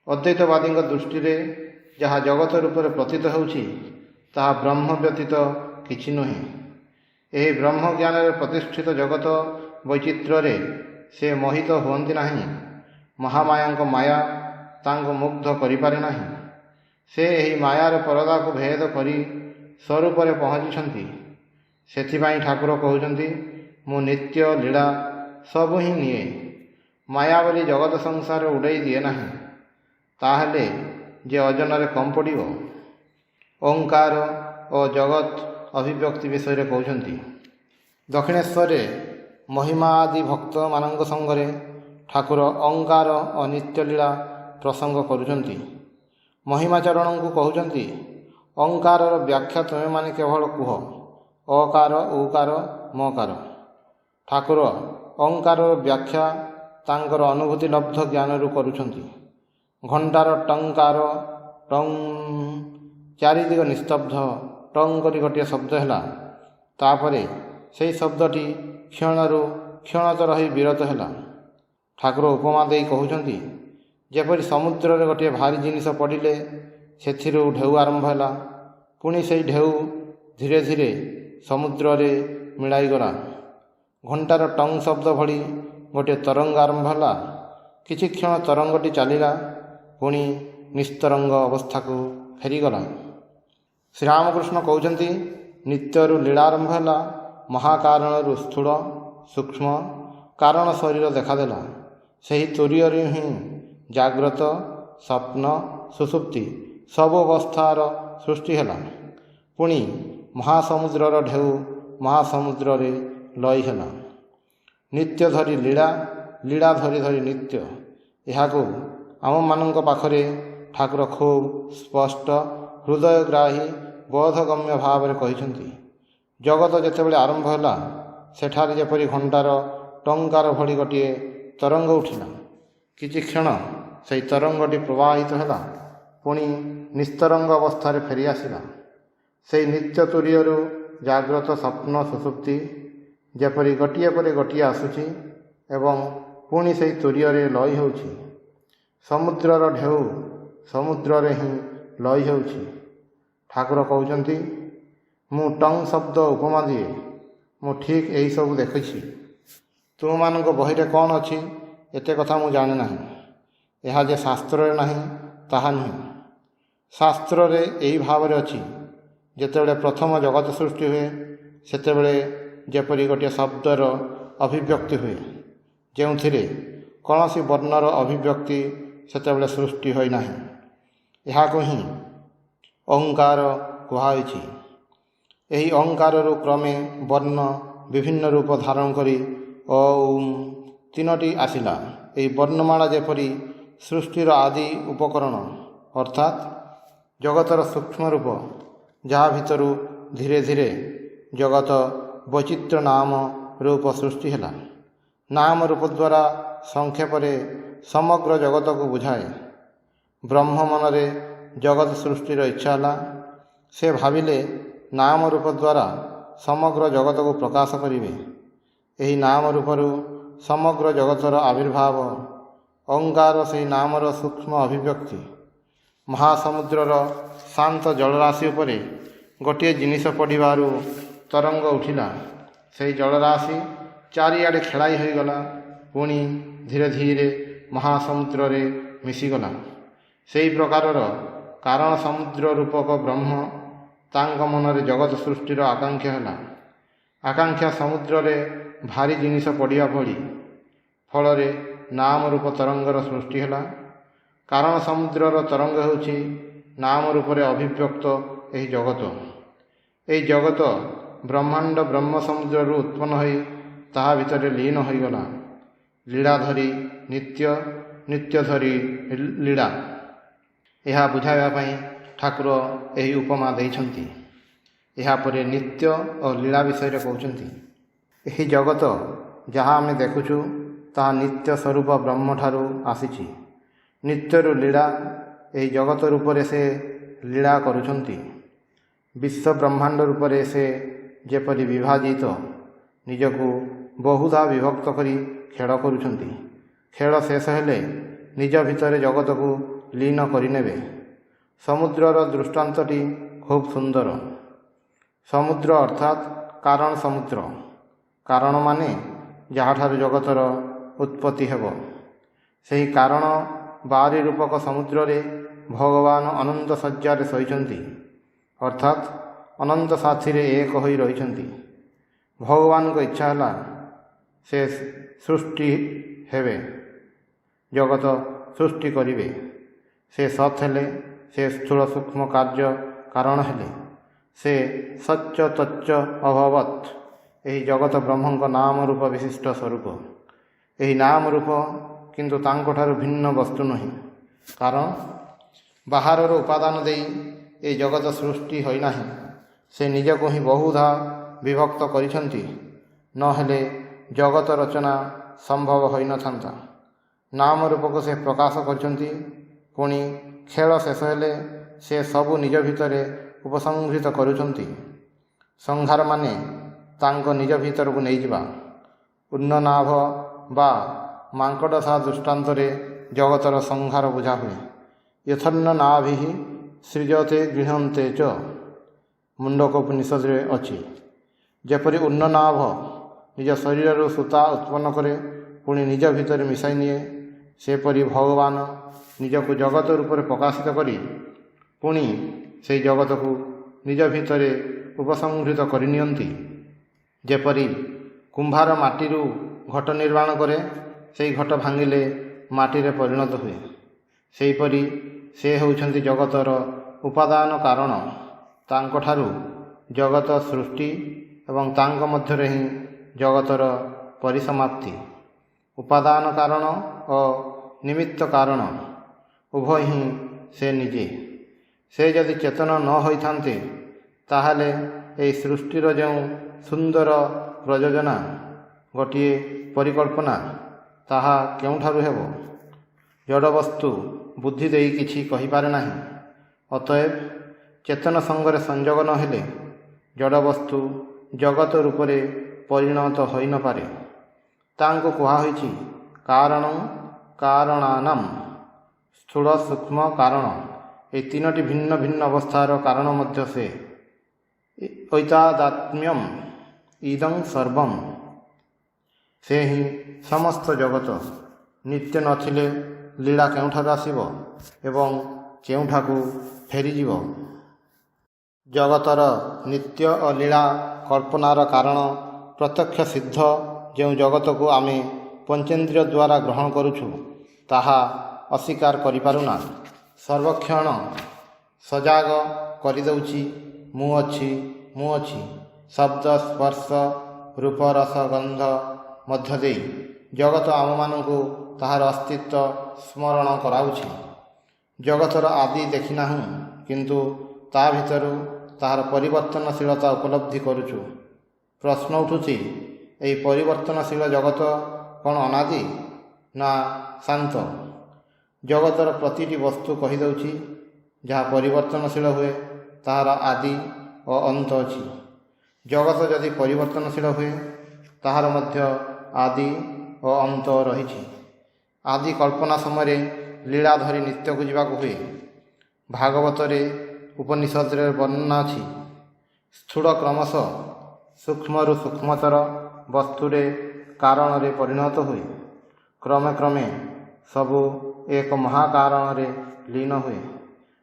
ଅଦ୍ୱୈତବାଦୀଙ୍କ ଦୃଷ୍ଟିରେ ଯାହା ଜଗତ ରୂପରେ ପ୍ରତୀତ ହେଉଛି ତାହା ବ୍ରହ୍ମ ବ୍ୟତୀତ କିଛି ନୁହେଁ। ଏହି ବ୍ରହ୍ମ ଜ୍ଞାନରେ ପ୍ରତିଷ୍ଠିତ ଜଗତ ବୈଚିତ୍ର୍ୟରେ ସେ ମୋହିତ ହୁଅନ୍ତି ନାହିଁ। ମହାମାୟାଙ୍କ ମାୟା ତାଙ୍କୁ ମୁଗ୍ଧ କରିପାରେ ନାହିଁ। ସେ ଏହି ମାୟାର ପରଦାକୁ ଭେଦ କରି ସ୍ୱରୂପରେ ପହଞ୍ଚିଛନ୍ତି। ସେଥିପାଇଁ ଠାକୁର କହୁଛନ୍ତି, ମୁଁ ନିତ୍ୟ ଲୀଳା ସବୁ ହିଁ ନିଏ। ମାୟା ବୋଲି ଜଗତ ସଂସାର ଉଡ଼େଇ ଦିଏ ନାହିଁ। ତାହେଲେ ଯେ ଓଜନରେ କମ୍ ପଡ଼ିବ। ଓଙ୍କାର ଓ ଜଗତ ଅଭିବ୍ୟକ୍ତି ବିଷୟରେ କହୁଛନ୍ତି। ଦକ୍ଷିଣେଶ୍ୱରରେ ମହିମା ଆଦି ଭକ୍ତମାନଙ୍କ ସଙ୍ଗରେ ଠାକୁର ଓଙ୍କାର ଓ ନିତ୍ୟଲୀଳା ପ୍ରସଙ୍ଗ କରୁଛନ୍ତି। ମହିମାଚରଣଙ୍କୁ କହୁଛନ୍ତି, ଓଙ୍କାରର ବ୍ୟାଖ୍ୟା ତୁମେମାନେ କେବଳ କୁହ। ଅକାର, ଉକାର, ମକାର। ଠାକୁର ଓଙ୍କାରର ବ୍ୟାଖ୍ୟା ତାଙ୍କର ଅନୁଭୂତିଲବ୍ଧ ଜ୍ଞାନରୁ କରୁଛନ୍ତି। ଘଣ୍ଟାର ଟଙ୍କାର, ଟଂ, ଚାରିଦିଗ ନିସ୍ତବ୍ଧ, ଟଂ କରି ଗୋଟିଏ ଶବ୍ଦ ହେଲା। ତାପରେ ସେହି ଶବ୍ଦଟି କ୍ଷଣରୁ କ୍ଷଣତର ହୋଇ ବିରତ ହେଲା। ଠାକୁର ଉପମା ଦେଇ କହୁଛନ୍ତି, ଯେପରି ସମୁଦ୍ରରେ ଗୋଟିଏ ଭାରି ଜିନିଷ ପଡ଼ିଲେ ସେଥିରୁ ଢେଉ ଆରମ୍ଭ ହେଲା। ପୁଣି ସେହି ଢେଉ ଧୀରେ ଧୀରେ ସମୁଦ୍ରରେ ମିଳାଇଗଲା। ଘଣ୍ଟାର ଟଂ ଶବ୍ଦ ଭଳି ଗୋଟିଏ ତରଙ୍ଗ ଆରମ୍ଭ ହେଲା। କିଛି କ୍ଷଣ ତରଙ୍ଗଟି ଚାଲିଲା, ପୁଣି ନିସ୍ତରଙ୍ଗ ଅବସ୍ଥାକୁ ଫେରିଗଲା। ଶ୍ରୀରାମକୃଷ୍ଣ କହୁଛନ୍ତି, ନିତ୍ୟରୁ ଲୀଳାରମ୍ଭ ହେଲା। ମହାକାରଣରୁ ସ୍ଥୂଳ ସୂକ୍ଷ୍ମ କାରଣ ଶରୀର ଦେଖାଦେଲା। ସେହି ତୁରୀୟରୁ ହିଁ ଜାଗ୍ରତ ସ୍ୱପ୍ନ ସୁଷୁପ୍ତି ସବୁ ଅବସ୍ଥାର ସୃଷ୍ଟି ହେଲା। ପୁଣି ମହାସମୁଦ୍ରର ଢେଉ ମହାସମୁଦ୍ରରେ ଲୟ ହେଲା। ନିତ୍ୟ ଧରି ଲୀଳା, ଲୀଳା ଧରି ଧରି ନିତ୍ୟ। ଏହାକୁ ଆମମାନଙ୍କ ପାଖରେ ଠାକୁର ଖୁବ୍ ସ୍ପଷ୍ଟ ହୃଦୟଗ୍ରାହୀ ବୋଧଗମ୍ୟ ଭାବରେ କହିଛନ୍ତି। ଜଗତ ଯେତେବେଳେ ଆରମ୍ଭ ହେଲା, ସେଠାରେ ଯେପରି ଘଣ୍ଟାର ଟଙ୍କାର ଭଳି ଗୋଟିଏ ତରଙ୍ଗ ଉଠିଲା। କିଛି କ୍ଷଣ ସେହି ତରଙ୍ଗଟି ପ୍ରବାହିତ ହେଲା, ପୁଣି ନିସ୍ତରଙ୍ଗ ଅବସ୍ଥାରେ ଫେରିଆସିଲା। ସେହି ନିତ୍ୟ ତୁରୀୟରୁ ଜାଗ୍ରତ ସ୍ୱପ୍ନ ସୁଷୁପ୍ତି ଯେପରି ଗୋଟିଏ ପରେ ଗୋଟିଏ ଆସୁଛି ଏବଂ ପୁଣି ସେହି ତୁରୀୟରେ ଲୟ ହେଉଛି। ସମୁଦ୍ରର ଢେଉ ସମୁଦ୍ରରେ ହିଁ ଲୟ ହେଉଛି। ଠାକୁର କହୁଛନ୍ତି, ମୁଁ ଟଙ୍ଗ ଶବ୍ଦ ଉପମା ଦିଏ। ମୁଁ ଠିକ୍ ଏହିସବୁ ଦେଖିଛି। ତୁମମାନଙ୍କ ବହିରେ କ'ଣ ଅଛି ଏତେ କଥା ମୁଁ ଜାଣେ ନାହିଁ। ଏହା ଯେ ଶାସ୍ତ୍ରରେ ନାହିଁ ତାହା ନୁହେଁ। ଶାସ୍ତ୍ରରେ ଏହି ଭାବରେ ଅଛି, ଯେତେବେଳେ ପ୍ରଥମ ଜଗତ ସୃଷ୍ଟି ହୁଏ, ସେତେବେଳେ ଯେପରି ଗୋଟିଏ ଶବ୍ଦର ଅଭିବ୍ୟକ୍ତି ହୁଏ, ଯେଉଁଥିରେ କୌଣସି ବର୍ଣ୍ଣର ଅଭିବ୍ୟକ୍ତି ସେତେବେଳେ ସୃଷ୍ଟି ହୋଇନାହିଁ। ଏହାକୁ ହିଁ ଓଙ୍କାର କୁହାଯାଇଛି। ଏହି ଓଙ୍କାରରୁ କ୍ରମେ ବର୍ଣ୍ଣ ବିଭିନ୍ନ ରୂପ ଧାରଣ କରି ଓମ୍ ତିନୋଟି ଆସିଲା। ଏହି ବର୍ଣ୍ଣମାଳା ଯେପରି ସୃଷ୍ଟିର ଆଦି ଉପକରଣ ଅର୍ଥାତ୍ ଜଗତର ସୂକ୍ଷ୍ମ ରୂପ, ଯାହା ଭିତରୁ ଧୀରେ ଧୀରେ ଜଗତ ବୈଚିତ୍ର୍ୟ ନାମ ରୂପ ସୃଷ୍ଟି ହେଲା। ନାମ ରୂପ ଦ୍ୱାରା ସଂକ୍ଷେପରେ ସମଗ୍ର ଜଗତକୁ ବୁଝାଏ। ବ୍ରହ୍ମ ମନରେ ଜଗତ ସୃଷ୍ଟିର ଇଚ୍ଛା ହେଲା। ସେ ଭାବିଲେ ନାମ ରୂପ ଦ୍ୱାରା ସମଗ୍ର ଜଗତକୁ ପ୍ରକାଶ କରିବେ। ଏହି ନାମ ରୂପରୁ ସମଗ୍ର ଜଗତର ଆବିର୍ଭାବ। ଓଙ୍କାର ସେହି ନାମର ସୂକ୍ଷ୍ମ ଅଭିବ୍ୟକ୍ତି। ମହାସମୁଦ୍ରର ଶାନ୍ତ ଜଳରାଶି ଉପରେ ଗୋଟିଏ ଜିନିଷ ପଡ଼ିବାରୁ ତରଙ୍ଗ ଉଠିଲା। ସେହି ଜଳରାଶି ଚାରିଆଡ଼େ ଖେଳାଇ ହୋଇଗଲା, ପୁଣି ଧୀରେ ଧୀରେ ମହାସମୁଦ୍ରରେ ମିଶିଗଲା। ସେହି ପ୍ରକାରର କାରଣ ସମୁଦ୍ର ରୂପକ ବ୍ରହ୍ମ, ତାଙ୍କ ମନରେ ଜଗତ ସୃଷ୍ଟିର ଆକାଂକ୍ଷା ହେଲା। ଆକାଂକ୍ଷା ସମୁଦ୍ରରେ ଭାରି ଜିନିଷ ପଡ଼ିବା ଭଳି। ଫଳରେ ନାମ ରୂପ ତରଙ୍ଗର ସୃଷ୍ଟି ହେଲା। କାରଣ ସମୁଦ୍ରର ତରଙ୍ଗ ହେଉଛି ନାମ ରୂପରେ ଅଭିବ୍ୟକ୍ତ ଏହି ଜଗତ। ଏହି ଜଗତ ବ୍ରହ୍ମାଣ୍ଡ ବ୍ରହ୍ମ ସମୁଦ୍ରରୁ ଉତ୍ପନ୍ନ ହୋଇ ତାହା ଭିତରେ ଲୀନ ହୋଇଗଲା। ଲୀଳା ଧରି ନିତ୍ୟ, ନିତ୍ୟ ଧରି ଲୀଳା। ଏହା ବୁଝାଇବା ପାଇଁ ଠାକୁର ଏହି ଉପମା ଦେଇଛନ୍ତି। ଏହାପରେ ନିତ୍ୟ ଓ ଲୀଳା ବିଷୟରେ କହୁଛନ୍ତି। ଏହି ଜଗତ ଯାହା ଆମେ ଦେଖୁଛୁ, ତାହା ନିତ୍ୟ ସ୍ୱରୂପ ବ୍ରହ୍ମଠାରୁ ଆସିଛି। ନିତ୍ୟରୁ ଲୀଳା। ଏହି ଜଗତ ରୂପରେ ସେ ଲୀଳା କରୁଛନ୍ତି। ବିଶ୍ୱ ବ୍ରହ୍ମାଣ୍ଡ ରୂପରେ ସେ ଯେପରି ବିଭାଜିତ, ନିଜକୁ ବହୁଧା ବିଭକ୍ତ କରି ଖେଳ କରୁଛନ୍ତି। ଖେଳ ଶେଷ ହେଲେ ନିଜ ଭିତରେ ଜଗତକୁ ଲୀନ କରିନେବେ। ସମୁଦ୍ରର ଦୃଷ୍ଟାନ୍ତଟି ଖୁବ୍ ସୁନ୍ଦର। ସମୁଦ୍ର ଅର୍ଥାତ୍ କାରଣ ସମୁଦ୍ର। କାରଣ ମାନେ ଯାହାଠାରୁ ଜଗତର ଉତ୍ପତ୍ତି ହେବ। ସେହି କାରଣ ବାରି ରୂପକ ସମୁଦ୍ରରେ ଭଗବାନ ଅନନ୍ତ ଶଯ୍ୟାରେ ଶୋଇଛନ୍ତି, ଅର୍ଥାତ୍ ଅନନ୍ତ ସାଥିରେ ଏକ ହୋଇ ରହିଛନ୍ତି। ଭଗବାନଙ୍କ ଇଚ୍ଛା ହେଲା ସେ ସୃଷ୍ଟି ହେବେ, ଜଗତ ସୃଷ୍ଟି କରିବେ। ସେ ସତ୍ ହେଲେ, ସେ ସ୍ଥୂଳ ସୂକ୍ଷ୍ମ କାର୍ଯ୍ୟ କାରଣ ହେଲେ, ସେ ସଚ୍ଚ ତଚ୍ଚ ଅଭବତ୍। ଏହି ଜଗତ ବ୍ରହ୍ମଙ୍କ ନାମ ରୂପ ବିଶିଷ୍ଟ ସ୍ୱରୂପ। ଏହି ନାମ ରୂପ କିନ୍ତୁ ତାଙ୍କଠାରୁ ଭିନ୍ନ ବସ୍ତୁ ନୁହେଁ। କାରଣ ବାହାରର ଉପାଦାନ ଦେଇ ଏହି ଜଗତ ସୃଷ୍ଟି ହୋଇନାହିଁ। ସେ ନିଜକୁ ହିଁ ବହୁଧା ବିଭକ୍ତ କରିଛନ୍ତି। ନହେଲେ ଜଗତ ରଚନା ସମ୍ଭବ ହୋଇନଥାନ୍ତା। ନାମ ରୂପକୁ ସେ ପ୍ରକାଶ କରିଛନ୍ତି। ପୁଣି ଖେଳ ଶେଷ ହେଲେ ସେ ସବୁ ନିଜ ଭିତରେ ଉପସଂହୃତ କରୁଛନ୍ତି। ସଂହାର ମାନେ ତାଙ୍କ ନିଜ ଭିତରକୁ ନେଇଯିବା। ଉନ୍ନନାଭ ବା ମାଙ୍କଡ଼ସା ଦୃଷ୍ଟାନ୍ତରେ ଜଗତର ସଂହାର ବୁଝା ହୁଏ। ୟଥନ୍ନ ନାଭିଃ ସୃଜତେ ଗୃହନ୍ତେ ଚ, ମୁଣ୍ଡକୋପନିଷଦରେ ଅଛି। ଯେପରି ଉନ୍ନନାଭ ନିଜ ଶରୀରରୁ ସୂତା ଉତ୍ପନ୍ନ କରେ, ପୁଣି ନିଜ ଭିତରେ ମିଶାଇ ନିଏ, ସେପରି ଭଗବାନ ନିଜକୁ ଜଗତ ରୂପରେ ପ୍ରକାଶିତ କରି ପୁଣି ସେହି ଜଗତକୁ ନିଜ ଭିତରେ ଉପସଂହୃତ କରିନିଅନ୍ତି। ଯେପରି କୁମ୍ଭାର ମାଟିରୁ ଘଟ ନିର୍ମାଣ କରେ, ସେହି ଘଟ ଭାଙ୍ଗିଲେ ମାଟିରେ ପରିଣତ ହୁଏ, ସେହିପରି ସେ ହେଉଛନ୍ତି ଜଗତର ଉପାଦାନ କାରଣ। ତାଙ୍କଠାରୁ ଜଗତ ସୃଷ୍ଟି ଏବଂ ତାଙ୍କ ମଧ୍ୟରେ ହିଁ ଜଗତର ପରିସମାପ୍ତି। ଉପାଦାନ କାରଣ ଓ ନିମିତ୍ତ କାରଣ ଉଭୟ ହିଁ ସେ ନିଜେ। ସେ ଯଦି ଚେତନ ନ ହୋଇଥାନ୍ତେ ତାହେଲେ ଏହି ସୃଷ୍ଟିର ଯେଉଁ ସୁନ୍ଦର ପ୍ରଯୋଜନା, ଗୋଟିଏ ପରିକଳ୍ପନା, ତାହା କେଉଁଠାରୁ ହେବ? ଜଡ଼ବସ୍ତୁ ବୁଦ୍ଧି ଦେଇ କିଛି କହିପାରେ ନାହିଁ। ଅତଏବ ଚେତନ ସଙ୍ଗରେ ସଂଯୋଗ ନ ହେଲେ ଜଡ଼ବସ୍ତୁ ଜଗତ ରୂପରେ ପରିଣତ ହୋଇନପାରେ। ତାଙ୍କୁ କୁହାହୋଇଛି କାରଣଂ କାରଣାନାମ୍, ସ୍ଥୂଳ ସୂକ୍ଷ୍ମ କାରଣ। ଏହି ତିନୋଟି ଭିନ୍ନ ଭିନ୍ନ ଅବସ୍ଥାର କାରଣ ମଧ୍ୟ ସେ। ଐତାଦାତ୍ମ୍ୟମ୍ ଇଦଂ ସର୍ବମ୍, ସେ ହିଁ ସମସ୍ତ ଜଗତ। ନିତ୍ୟ ନଥିଲେ ଲୀଳା କେଉଁଠାରୁ ଆସିବ ଏବଂ କେଉଁଠାକୁ ଫେରିଯିବ? ଜଗତର ନିତ୍ୟ ଓ ଲୀଳା କଳ୍ପନାର କାରଣ ପ୍ରତ୍ୟକ୍ଷ ସିଦ୍ଧ ଯେଉଁ ଜଗତକୁ ଆମେ ପଞ୍ଚେନ୍ଦ୍ରିୟ ଦ୍ୱାରା ଗ୍ରହଣ କରୁଛୁ, ତାହା ଅସ୍ୱୀକାର କରିପାରୁନା। ସର୍ବକ୍ଷଣ ସଜାଗ କରିଦେଉଛି ମୁଁ ଅଛି, ମୁଁ ଅଛି। ଶବ୍ଦ ସ୍ପର୍ଶ ରୂପ ରସ ଗନ୍ଧ ମଧ୍ୟ ଦେଇ ଜଗତ ଆମମାନଙ୍କୁ ତାହାର ଅସ୍ତିତ୍ୱ ସ୍ମରଣ କରାଉଛି। ଜଗତର ଆଦି ଦେଖିନାହୁଁ, କିନ୍ତୁ ତା ଭିତରୁ ତାହାର ପରିବର୍ତ୍ତନଶୀଳତା ଉପଲବ୍ଧି କରୁଛୁ। ପ୍ରଶ୍ନ ଉଠୁଛି, ଏହି ପରିବର୍ତ୍ତନଶୀଳ ଜଗତ କ'ଣ ଅନାଦି ନା ଶାନ୍ତ? ଜଗତର ପ୍ରତିଟି ବସ୍ତୁ କହିଦେଉଛି ଯାହା ପରିବର୍ତ୍ତନଶୀଳ ହୁଏ ତାହାର ଆଦି ଓ ଅନ୍ତ ଅଛି। ଜଗତ ଯଦି ପରିବର୍ତ୍ତନଶୀଳ ହୁଏ ତାହାର ମଧ୍ୟ ଆଦି ଓ ଅନ୍ତ ରହିଛି। ଆଦି କଳ୍ପନା ସମୟରେ ଲୀଳା ଧରି ନିତ୍ୟକୁ ଯିବାକୁ ହୁଏ। ଭାଗବତରେ ଉପନିଷଦରେ ବର୍ଣ୍ଣନା ଅଛି, ସ୍ଥୂଳ କ୍ରମଶଃ ସୂକ୍ଷ୍ମରୁ ସୂକ୍ଷ୍ମତର ବସ୍ତୁରେ କାରଣରେ ପରିଣତ ହୁଏ। କ୍ରମେ କ୍ରମେ ସବୁ ଏକ ମହାକାରଣରେ ଲୀନ ହୁଏ।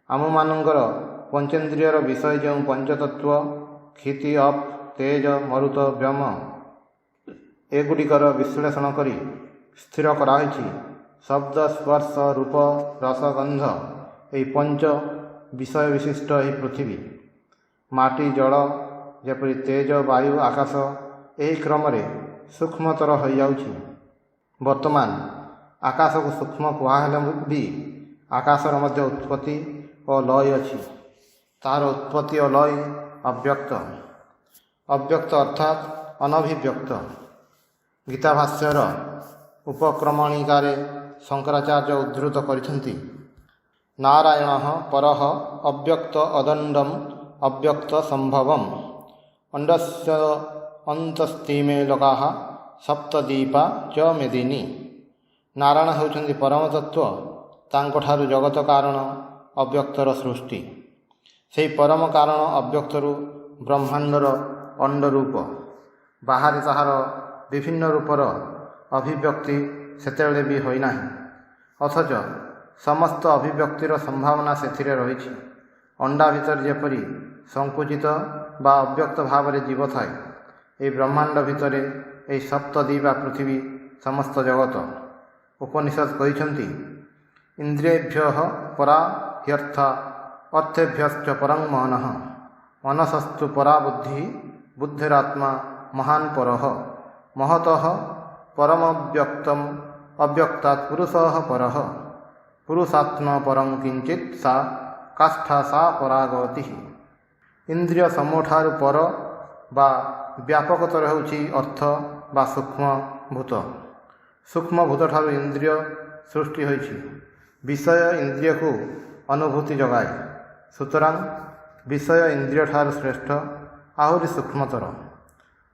ଆମମାନଙ୍କର ପଞ୍ଚେନ୍ଦ୍ରିୟର ବିଷୟ ଯେଉଁ ପଞ୍ଚତତ୍ତ୍ୱ କ୍ଷିତି ଅପ୍ ତେଜ ମରୁତ ବ୍ୟୋମ, ଏଗୁଡ଼ିକର ବିଶ୍ଳେଷଣ କରି ସ୍ଥିର କରାହୋଇଛି ଶବ୍ଦ ସ୍ପର୍ଶ ରୂପ ରସ ଗନ୍ଧ, ଏହି ପଞ୍ଚ ବିଷୟ ବିଶିଷ୍ଟ ଏହି ପୃଥିବୀ। ମାଟି ଜଳ ଯେପରି ତେଜ ବାୟୁ ଆକାଶ ଏହି କ୍ରମରେ ସୂକ୍ଷ୍ମତର ହୋଇଯାଉଛି। ବର୍ତ୍ତମାନ ଆକାଶକୁ ସୂକ୍ଷ୍ମ କୁହାହେଲେ ବି ଆକାଶର ମଧ୍ୟ ଉତ୍ପତ୍ତି ଓ ଲୟ ଅଛି। ତାହାର ଉତ୍ପତ୍ତି ଓ ଲୟ ଅବ୍ୟକ୍ତ। ଅବ୍ୟକ୍ତ ଅର୍ଥାତ୍ ଅନଭିବ୍ୟକ୍ତ। ଗୀତାଭାଷ୍ୟର ଉପକ୍ରମଣିକାରେ ଶଙ୍କରାଚାର୍ଯ୍ୟ ଉଦ୍ଧୃତ କରିଛନ୍ତି, ନାରାୟଣଃ ପରଃ ଅବ୍ୟକ୍ତ ଅଦଣ୍ଡମ୍ ଅବ୍ୟକ୍ତ ସମ୍ଭବମ୍ ଅଣ୍ଡସ୍ୟ ଅନ୍ତସ୍ତିମେ ଲୋକାଃ ସପ୍ତଦୀପା ଚ ମେଦିନୀ। ନାରାୟଣ ହେଉଛନ୍ତି ପରମ ତତ୍ତ୍ୱ, ତାଙ୍କଠାରୁ ଜଗତ କାରଣ ଅବ୍ୟକ୍ତର ସୃଷ୍ଟି। ସେହି ପରମ କାରଣ ଅବ୍ୟକ୍ତରୁ ବ୍ରହ୍ମାଣ୍ଡର ଅଣ୍ଡରୂପ। ବାହାରେ ତାହାର ବିଭିନ୍ନ ରୂପର ଅଭିବ୍ୟକ୍ତି ସେତେବେଳେ ବି ହୋଇନାହିଁ, ଅଥଚ ସମସ୍ତ ଅଭିବ୍ୟକ୍ତିର ସମ୍ଭାବନା ସେଥିରେ ରହିଛି। ଅଣ୍ଡା ଭିତରେ ଯେପରି ସଂକୁଚିତ ବା ଅବ୍ୟକ୍ତ ଭାବରେ ଜୀବ ଥାଏ, ଏହି ବ୍ରହ୍ମାଣ୍ଡ ଭିତରେ ଏହି ସପ୍ତଦୀପା ପୃଥିବୀ ସମସ୍ତ ଜଗତ। ଉପନିଷଦ କହିଛନ୍ତି, ଇନ୍ଦ୍ରିୟେଭ୍ୟଃ ପରା ହ୍ୟର୍ଥା ଅର୍ଥେଭ୍ୟଶ୍ଚ ପରଂ ମନଃ ମନସସ୍ତୁ ପରା ବୁଦ୍ଧି ବୁଦ୍ଧିରାତ୍ମା ମହାନ୍ ପରଃ ମହତଃ ପରମବ୍ୟକ୍ତମ୍ ଅବ୍ୟକ୍ତାତ୍ ପୁରୁଷଃ ପରଃ ପୁରୁଷାତ୍ମା ପରଂ କିଞ୍ଚିତ୍ ସା କାଷ୍ଠା ସା ପରାଗତି। ଇନ୍ଦ୍ରିୟ ସମୂହଠାରୁ ପର ବା ବ୍ୟାପକତର ହେଉଛି ଅର୍ଥ ବା ସୂକ୍ଷ୍ମଭୂତ। ସୂକ୍ଷ୍ମଭୂତଠାରୁ ଇନ୍ଦ୍ରିୟ ସୃଷ୍ଟି ହୋଇଛି। ବିଷୟ ଇନ୍ଦ୍ରିୟକୁ ଅନୁଭୂତି ଯୋଗାଏ। ସୁତରାଂ ବିଷୟ ଇନ୍ଦ୍ରିୟଠାରୁ ଶ୍ରେଷ୍ଠ, ଆହୁରି ସୂକ୍ଷ୍ମତର।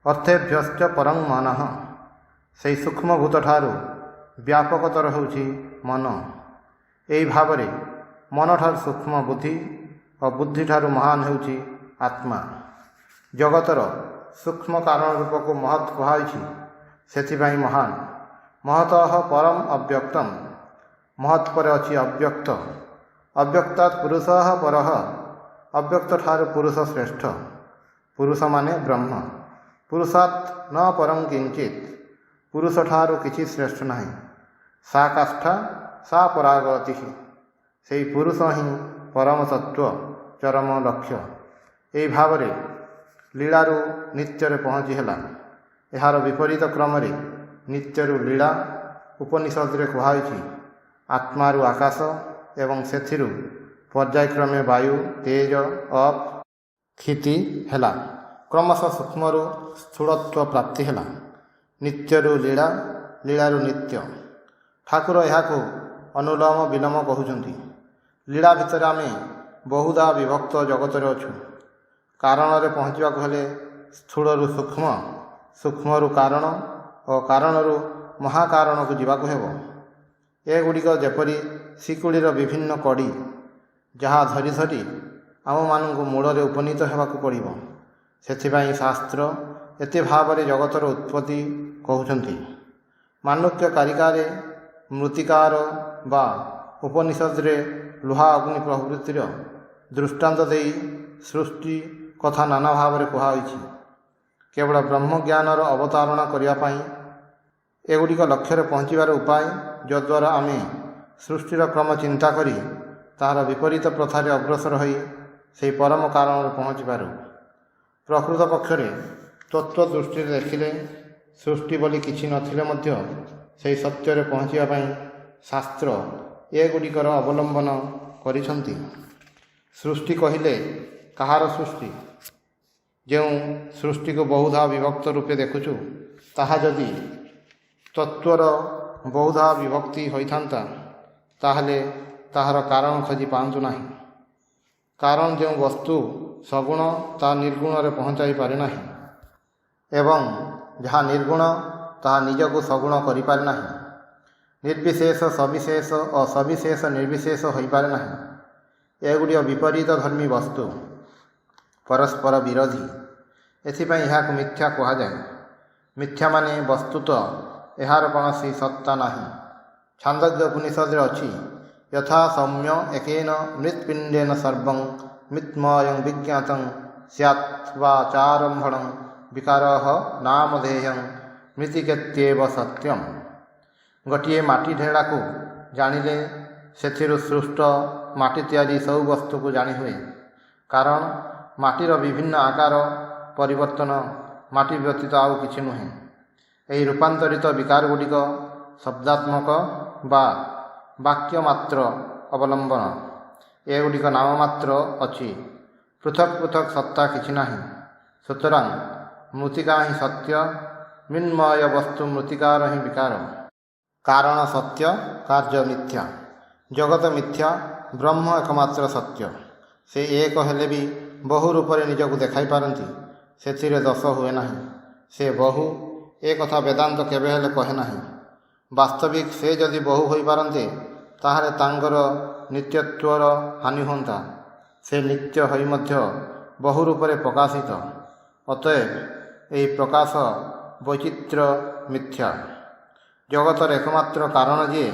ଅର୍ଥେଭ୍ୟଶ୍ଚ ପରଂ ମନଃ, ସେହି ସୂକ୍ଷ୍ମଭୂତଠାରୁ ବ୍ୟାପକତର ହେଉଛି ମନ। ଏହି ଭାବରେ ମନଠାରୁ ସୂକ୍ଷ୍ମ ବୁଦ୍ଧି ଓ ବୁଦ୍ଧିଠାରୁ ମହାନ ହେଉଛି ଆତ୍ମା। ଜଗତର ସୂକ୍ଷ୍ମ କାରଣ ରୂପକୁ ମହତ୍ କୁହାଯାଇଛି, ସେଥିପାଇଁ ମହାନ। ମହତଃ ପରମ୍ ଅବ୍ୟକ୍ତମ୍, महत्पर अच्छी अव्यक्त अव्यक्तात् पुरुष पर अव्यक्त ठारू पुरुष श्रेष्ठ पुरुष माने ब्रह्म पुरुषात् न परं किंचित पुरुष ठारू किछि श्रेष्ठ नहीं सा काष्ठा सा परागति से पुरुष ही परम तत्व चरम लक्ष्य यही भाव लीलारू नित्य पहुँची है यार विपरीत क्रम नित्यरू लीला उपनिषद रे कहुई आत्मारू आकाश एवं सेथिरू पर्यायक्रमे वायु तेज अप क्षिति है क्रमशः सूक्ष्मरू स्थूलत्व प्राप्ति है नित्यरू लीला लीलारू नित्य ठाकुर यहाँ अनुलोम विलोम कहउछंती लीला भितर आमे बहुधा विभक्त जगत अछु कारण रे पहुँचवा हेले स्थूलरू सूक्ष्म सूक्ष्मरू कारण और कारणरू महाकारण को जीवाक हेबो एगुड़िक जेपरी शिकुड़ीर विभिन्न कड़ी जहाँ धरी धरी आम मानक मूल उपनीत होगाक पड़ो से शास्त्र एते भाव जगतर उत्पत्ति कहउछंती मानुक्य कारिकारे मृत्तिकार बा उपनिषद रे लुहा अग्नि प्रवृत्तिर दृष्टांत देई सृष्टि कथा नाना भाव में कहुई केवल ब्रह्मज्ञानर अवतारणा करने एगुड़िक लक्ष्य पहुँचार उपाय जद्वारा आम सृष्टिर क्रम चिंता करी तार विपरीत प्रथार अग्रसर हो से परम कारण पहुँची पार प्रकृत पक्षरे तत्व दृष्टि देखिले सृष्टि बोली किछि नथिले मध्य से सत्य पहुँचापी शास्त्र एगुड़िकर अवलंबन करिसंती सृष्टि कहिले कहार सृष्टि जो सृष्टि को बहुधा विभक्त रूपे देखुचु ताहा जदि तत्वर बहुधा विभक्ति होइथांता ताहले ताहार कारण खोजी पांतु नाही कारण जो वस्तु सगुण ता निर्गुण रे पहुँचाई पारे नाही एवं जहाँ निर्गुण ताहा निजको सगुण करि पारे नाही निर्विशेष सविशेष और सविशेष निर्विशेष हो पारे नाही एगुड़ी विपरीत धर्मी वस्तु परस्पर विरोधी एथिपाई यहाँ मिथ्या कहा जाए मिथ्या माने वस्तुत यार कौन सत्ता नहीं छांदोग्य उपनिषद अच्छी यथा सौम्य एकेन मृत्पिंडेन सर्वं मृत्मयं विज्ञातं स्यात् वा चारंभणं विकारः नामधेयं मृतिकेत्येव सत्यम गोटे माटी ढेड़ा को जानिले सेथिरु सृष्ट माटी तैयारी सब वस्तु को जानी हुए कारण माटीर विभिन्न आकार परिवर्तन माटी व्यतीत आउ किछि नुहे यही रूपांतरित विकार गुड़िक शब्दात्मक बा वाक्य मात्र अवलंबन एगुड़िक नाम मात्र अच्छी पृथक पृथक सत्ता किछि नाही सुतरां मृत्तिका ही सत्य मिन्मय वस्तु मृत्तिकार ही विकार कारण सत्य कार्य मिथ्या जगत मिथ्या ब्रह्म एकमात्र सत्य से एक हेले भी बहु रूप निजक देखाई पारती से दोष हुए ना से बहु एक कथा वेदांत केबे हेले कहे ना वास्तविक से जदि बहु हो पारते ताहले तांगर नित्यत्वर हानि होता से नित्य होई मध्य बहु रूप प्रकाशित अतएव यही प्रकाश वैचित्र मिथ्या जगतर एकमात्र कारण जे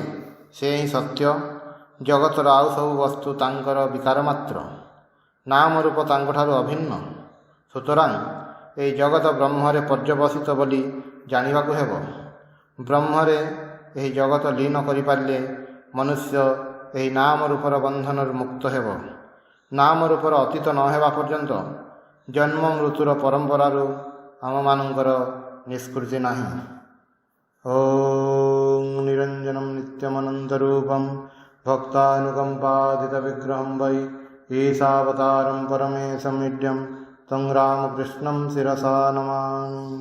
से ही सत्य जगतर आउ सब वस्तु तांकर विकार मात्र नाम रूप तांठारु अभिन्न सुतरां यही जगत ब्रह्मरे पर्यवसित बोली जानिबाकु हेबो ब्रह्मरे यही जगत लीन करि पारिले मनुष्य यही नाम रूपर बंधन मुक्त हेबो नाम रूपर अतीत न हेबा पर्यंत जन्म मृत्युर परंपरारु आम मानकर निष्कृति नाही। ओम निरंजनम नित्यमनंतरूपम भक्तानुकंपादित विग्रहं वै ईशावतारं परमेशमिड्यं तं रामकृष्णं शिरसा नमामि।